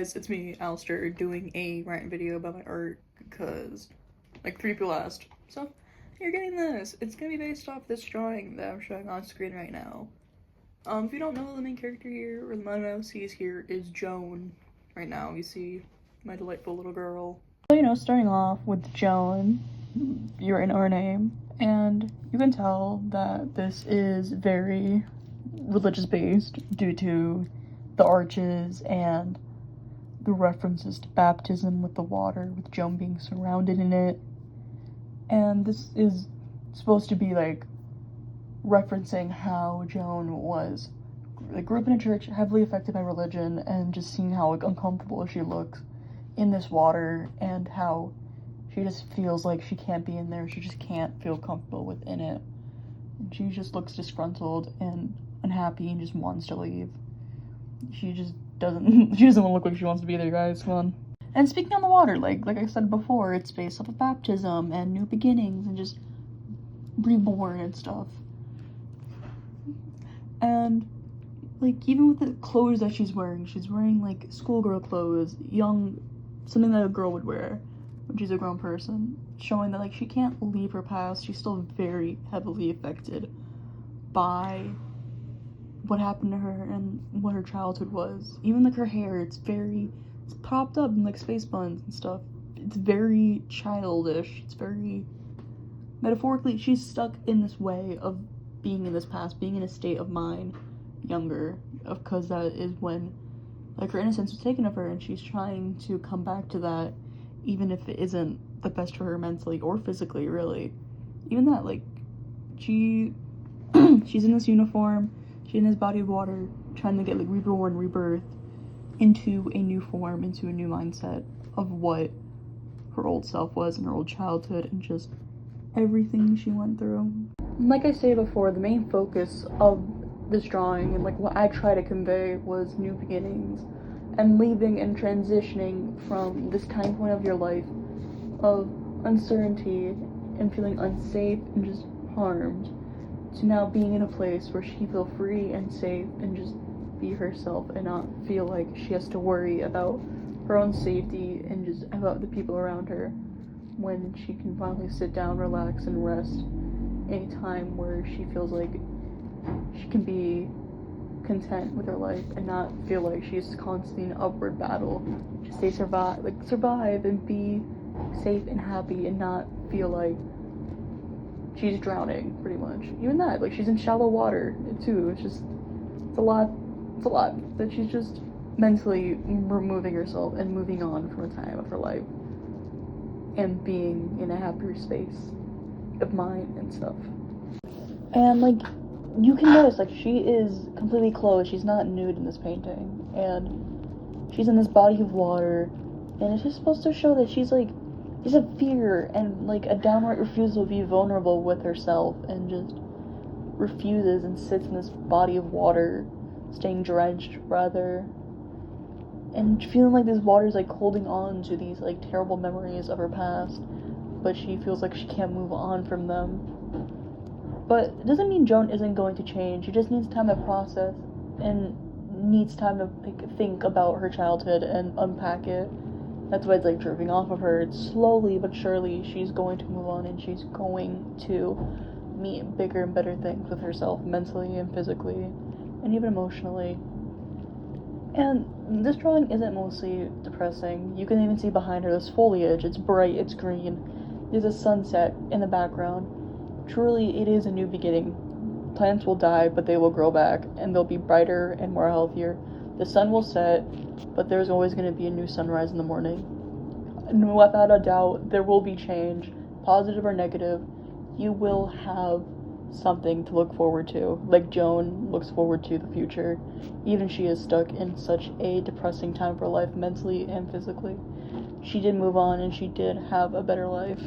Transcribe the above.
guys, it's me, Alistair, doing a rant video about my art because, like, 3 people asked. So, you're getting this. It's gonna be based off this drawing that I'm showing on screen right now. If you don't know, the main character here, or the mouse sees here, is Joan. Right now, you see my delightful little girl. So, you know, starting off with Joan, you're in our name, and you can tell that this is very religious-based due to the arches and the references to baptism with the water, with Joan being surrounded in it. And this is supposed to be like referencing how Joan was, like, grew up in a church, heavily affected by religion, and just seeing how, like, uncomfortable she looks in this water, and how she just feels like she can't be in there. She just can't feel comfortable within it. And she just looks disgruntled and unhappy and just wants to leave. She just doesn't she doesn't look like she wants to be there, guys. Come on. And speaking on the water, like I said before, it's based off of baptism and new beginnings and just reborn and stuff. And like, even with the clothes that she's wearing like schoolgirl clothes, something that a girl would wear when she's a grown person, showing that, like, she can't leave her past. She's still very heavily affected by what happened to her and what her childhood was. Even like her hair, it's propped up in like space buns and stuff. It's very childish. It's very metaphorically, she's stuck in this way of being in this past, being in a state of mind younger, because that is when, like, her innocence was taken of her, and she's trying to come back to that, even if it isn't the best for her mentally or physically, really. Even that, like, she's in this uniform, she's in this body of water, trying to get, like, reborn, rebirth into a new form, into a new mindset of what her old self was in her old childhood, and just everything she went through. And like I said before, the main focus of this drawing and like what I try to convey was new beginnings and leaving and transitioning from this time point of your life of uncertainty and feeling unsafe and just harmed, to now being in a place where she feels free and safe and just be herself and not feel like she has to worry about her own safety and just about the people around her, when she can finally sit down, relax, and rest in a time where she feels like she can be content with her life and not feel like she's constantly in an upward battle to survive and be safe and happy and not feel like she's drowning, pretty much. Even that, like, she's in shallow water too. It's a lot that she's just mentally removing herself and moving on from a time of her life and being in a happier space of mind and stuff. And like, you can notice, like, she is completely clothed. She's not nude in this painting, and she's in this body of water, and it's just supposed to show that she's like, there's a fear and like a downright refusal to be vulnerable with herself, and just refuses and sits in this body of water, staying drenched rather, and feeling like this water is like holding on to these like terrible memories of her past, but she feels like she can't move on from them. But it doesn't mean Joan isn't going to change. She just needs time to process and needs time to, like, think about her childhood and unpack it. That's why it's like dripping off of her. It's slowly but surely she's going to move on, and she's going to meet bigger and better things with herself, mentally and physically and even emotionally. And this drawing isn't mostly depressing. You can even see behind her this foliage. It's bright, it's green. There's a sunset in the background. Truly, it is a new beginning. Plants will die, but they will grow back, and they'll be brighter and more healthier. The sun will set, but there's always going to be a new sunrise in the morning. And without a doubt, there will be change, positive or negative. You will have something to look forward to, like Joan looks forward to the future, even she is stuck in such a depressing time for life, mentally and physically. She did move on, and she did have a better life.